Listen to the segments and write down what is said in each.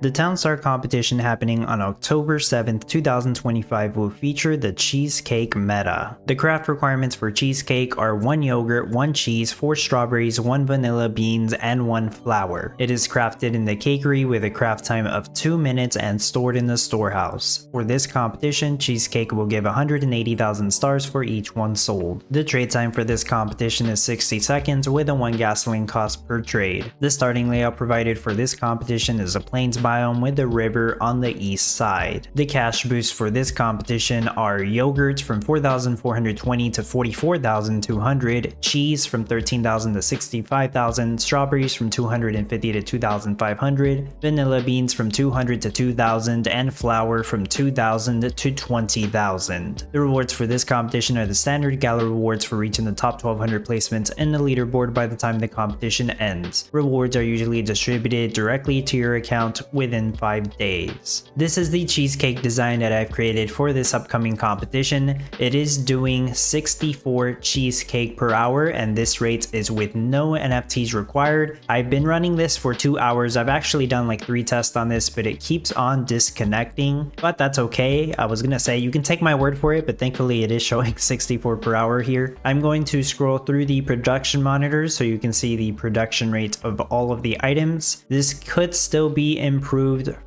The Town Star competition happening on October 7th, 2025 will feature the Cheesecake meta. The craft requirements for Cheesecake are 1 yogurt, 1 cheese, 4 strawberries, 1 vanilla beans, and 1 flour. It is crafted in the cakery with a craft time of 2 minutes and stored in the storehouse. For this competition, Cheesecake will give 180,000 stars for each one sold. The trade time for this competition is 60 seconds with a 1 gasoline cost per trade. The starting layout provided for this competition is a plains biome with a river on the east side. The cash boosts for this competition are yogurt from 4,420 to 44,200, cheese from 13,000 to 65,000, strawberries from 250 to 2,500, vanilla beans from 200 to 2,000, and flour from 2,000 to 20,000. The rewards for this competition are the standard Gala rewards for reaching the top 1,200 placements in the leaderboard by the time the competition ends. Rewards are usually distributed directly to your account within 5 days. This is the cheesecake design that I've created for this upcoming competition. It is doing 64 cheesecake per hour, and this rate is with no NFTs required. I've been running this for 2 hours. I've actually done like 3 tests on this, but it keeps on disconnecting, but that's okay. I was gonna say you can take my word for it, but thankfully it is showing 64 per hour here. I'm going to scroll through the production monitors so you can see the production rate of all of the items. This could still be improved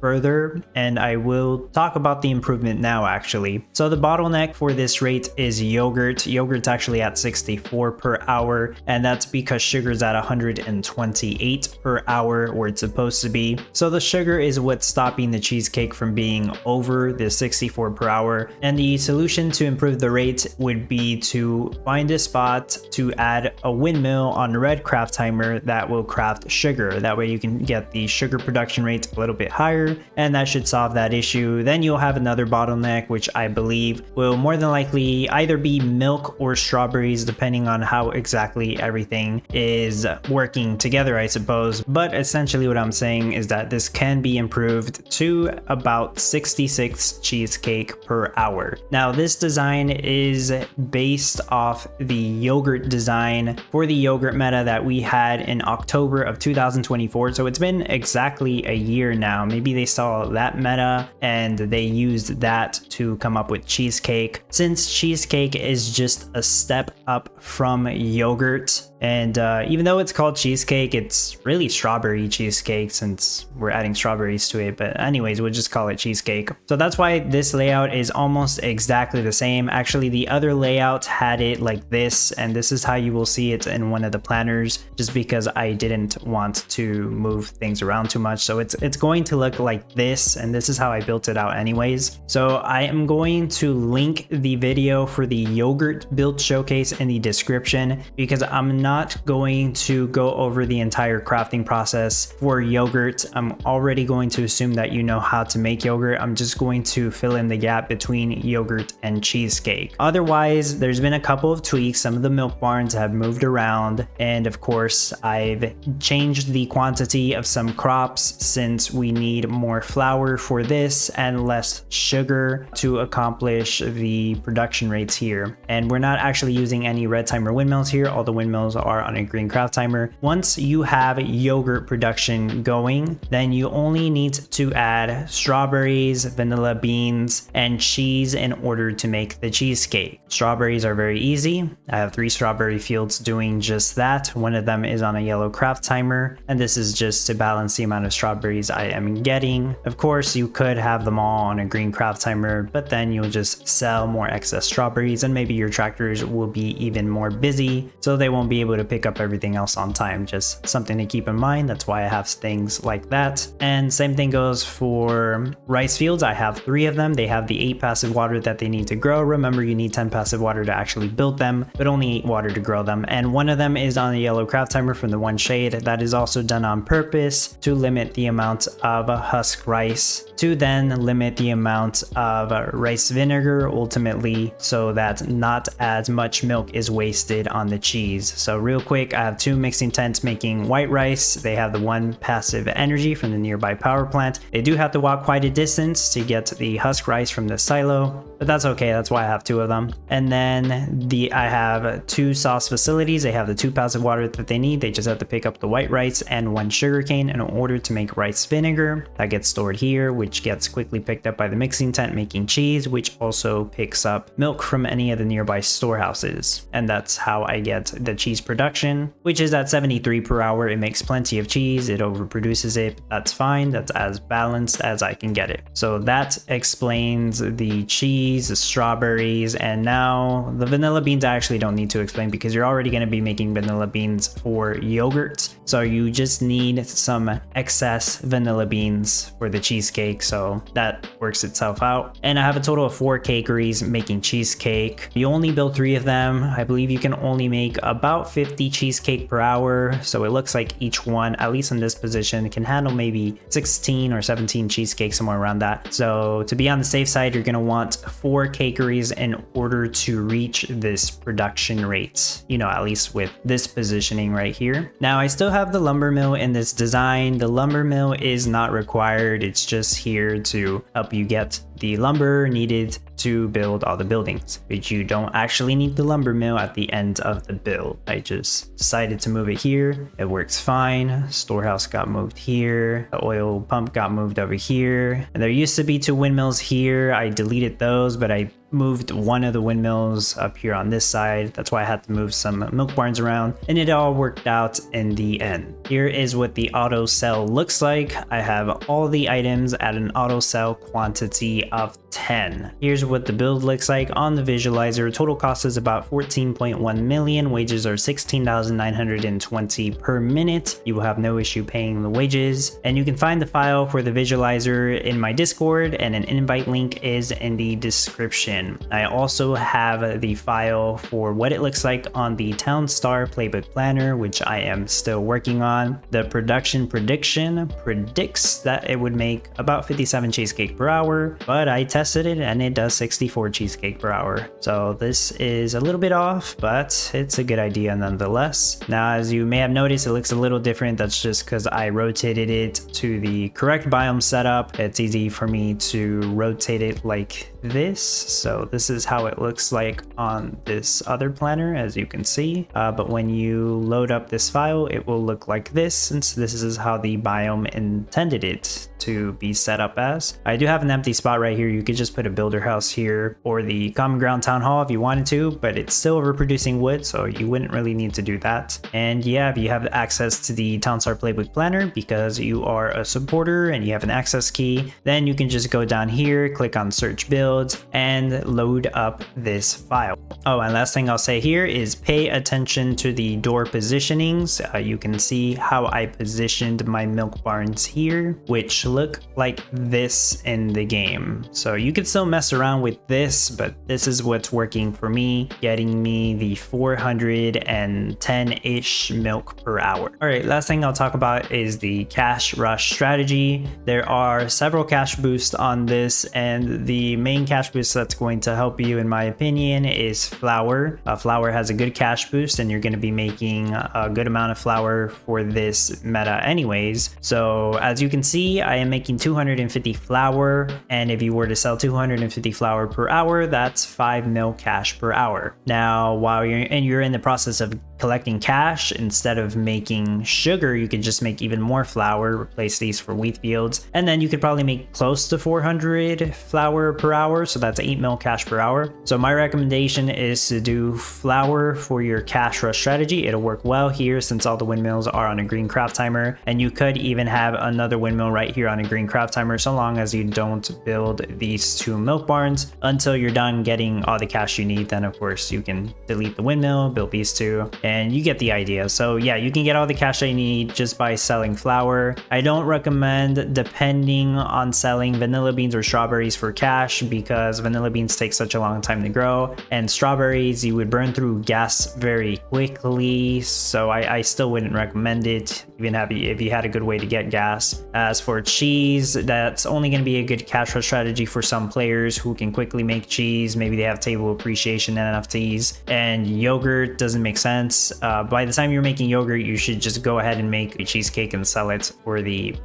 further, and I will talk about the improvement now actually. So the bottleneck for this rate is yogurt. Yogurt's actually at 64 per hour, and that's because sugar's at 128 per hour where it's supposed to be. So the sugar is what's stopping the cheesecake from being over the 64 per hour, and the solution to improve the rate would be to find a spot to add a windmill on a red craft timer that will craft sugar. That way you can get the sugar production rate a little bit higher, and that should solve that issue. Then you'll have another bottleneck, which I believe will more than likely either be milk or strawberries, depending on how exactly everything is working together, I suppose. But essentially what I'm saying is that this can be improved to about 66 cheesecake per hour. Now this design is based off the yogurt design for the yogurt meta that we had in October of 2024. So it's been exactly a year now. Maybe they saw that meta and they used that to come up with cheesecake, since cheesecake is just a step up from yogurt. And even though it's called cheesecake, it's really strawberry cheesecake since we're adding strawberries to it. But anyways, we'll just call it cheesecake. So that's why this layout is almost exactly the same. Actually, the other layout had it like this, and this is how you will see it in one of the planners, just because I didn't want to move things around too much. So it's going to look like this, and this is how I built it out anyways. So I am going to link the video for the yogurt build showcase in the description, because I'm not going to go over the entire crafting process for yogurt. I'm already going to assume that you know how to make yogurt. I'm just going to fill in the gap between yogurt and cheesecake. Otherwise, there's been a couple of tweaks. Some of the milk barns have moved around, and of course I've changed the quantity of some crops since we need more flour for this and less sugar to accomplish the production rates here. And we're not actually using any red timer windmills here. All the windmills are on a green craft timer. Once you have yogurt production going, then you only need to add strawberries, vanilla beans, and cheese in order to make the cheesecake. Strawberries are very easy. I have 3 strawberry fields doing just that. One of them is on a yellow craft timer, and this is just to balance the amount of strawberries I am getting. Of course, you could have them all on a green craft timer, but then you'll just sell more excess strawberries, and maybe your tractors will be even more busy, so they won't be able to pick up everything else on time. Just something to keep in mind. That's why I have things like that. And same thing goes for rice fields. I have 3 of them. They have the 8 passive water that they need to grow. Remember, you need 10 passive water to actually build them, but only 8 water to grow them. And one of them is on a yellow craft timer from the one shade. That is also done on purpose to limit the amount of husk rice, to then limit the amount of rice vinegar ultimately, so that not as much milk is wasted on the cheese. So So real quick, I have 2 mixing tents making white rice. They have the 1 passive energy from the nearby power plant. They do have to walk quite a distance to get the husk rice from the silo, but that's okay. That's why I have 2 of them. And then I have 2 sauce facilities. They have the 2 passive water that they need. They just have to pick up the white rice and 1 sugarcane in order to make rice vinegar. That gets stored here, which gets quickly picked up by the mixing tent making cheese, which also picks up milk from any of the nearby storehouses. And that's how I get the cheese production, which is at 73 per hour. It makes plenty of cheese. It overproduces it. That's fine. That's as balanced as I can get it. So that explains the cheese, the strawberries, and now the vanilla beans I actually don't need to explain because you're already going to be making vanilla beans for yogurt. So you just need some excess vanilla beans for the cheesecake. So that works itself out. And I have a total of 4 cakeries making cheesecake. You only build 3 of them. I believe you can only make about 50 cheesecake per hour. So it looks like each one, at least in this position, can handle maybe 16 or 17 cheesecakes, somewhere around that. So to be on the safe side, you're going to want 4 cakeries in order to reach this production rate, you know, at least with this positioning right here. Now I still have the lumber mill in this design. The lumber mill is not required. It's just here to help you get the lumber needed to build all the buildings, but you don't actually need the lumber mill at the end of the build. I just decided to move it here. It works fine. Storehouse got moved here. The oil pump got moved over here. And there used to be 2 windmills here. I deleted those, but I moved one of the windmills up here on this side. That's why I had to move some milk barns around, and it all worked out in the end. Here is what the auto sell looks like. I have all the items at an auto sell quantity of 10. Here's what the build looks like on the visualizer. Total cost is about 14.1 million. Wages are 16,920 per minute. You will have no issue paying the wages, and you can find the file for the visualizer in my Discord, and an invite link is in the description. I also have the file for what it looks like on the Townstar Playbook Planner, which I am still working on. The production prediction predicts that it would make about 57 cheesecake per hour, but I tested it and it does 64 cheesecake per hour. So this is a little bit off, but it's a good idea nonetheless. Now, as you may have noticed, it looks a little different. That's just because I rotated it to the correct biome setup. It's easy for me to rotate it like this. So this is how it looks like on this other planner, as you can see. But when you load up this file, it will look like this, since this is how the biome intended it to be set up as. I do have an empty spot right here. You could just put a builder house here or the common ground town hall if you wanted to, but it's still overproducing wood, so you wouldn't really need to do that. And yeah, if you have access to the Townstar Playbook Planner because you are a supporter and you have an access key, then you can just go down here, click on search builds, and load up this file. Oh, and last thing I'll say here is pay attention to the door positionings. You can see how I positioned my milk barns here, which look like this in the game. So you could still mess around with this, but this is what's working for me, getting me the 410-ish milk per hour. All right, last thing I'll talk about is the cash rush strategy. There are several cash boosts on this, and the main cash boost that's going to help you, in my opinion, is flour. Flour has a good cash boost, and you're going to be making a good amount of flour for this meta anyways. So as you can see, I am making 250 flour, and if you were to sell 250 flour per hour, that's 5 mil cash per hour. Now, while you're in the process of collecting cash, instead of making sugar, you could just make even more flour, replace these for wheat fields, and then you could probably make close to 400 flour per hour, so that's 8 mil cash per hour. So my recommendation is to do flour for your cash rush strategy. It'll work well here since all the windmills are on a green craft timer, and you could even have another windmill right here on a green craft timer, so long as you don't build these 2 milk barns until you're done getting all the cash you need. Then of course you can delete the windmill, build these 2, and you get the idea. So yeah, you can get all the cash that you need just by selling flour. I don't recommend depending on selling vanilla beans or strawberries for cash, because vanilla beans take such a long time to grow, and strawberries you would burn through gas very quickly, so I still wouldn't recommend it, even if you had a good way to get gas. As for cheese, that's only going to be a good cash rush strategy for some players who can quickly make cheese. Maybe they have table appreciation NFTs, and yogurt doesn't make sense ingredients. By the time you're making yogurt, you should just go ahead and make a cheesecake and sell it for the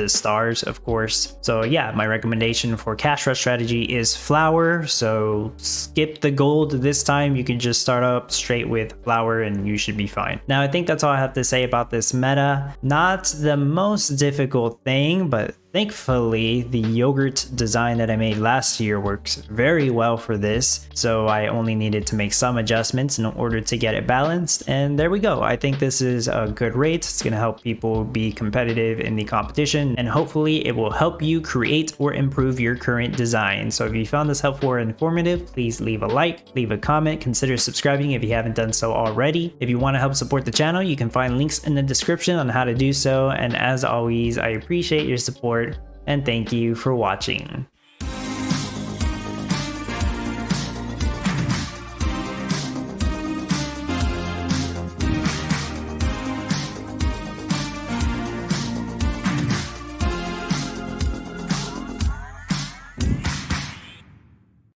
stars, of course. So yeah, my recommendation for cash rush strategy is flour. So skip the gold this time. You can just start up straight with flour and you should be fine. Now, I think that's all I have to say about this meta. Not the most difficult thing, but thankfully, the yogurt design that I made last year works very well for this, so I only needed to make some adjustments in order to get it balanced, and there we go. I think this is a good rate. It's going to help people be competitive in the competition, and hopefully it will help you create or improve your current design. So if you found this helpful or informative, please leave a like, leave a comment, consider subscribing if you haven't done so already. If you want to help support the channel, you can find links in the description on how to do so, and as always, I appreciate your support and thank you for watching.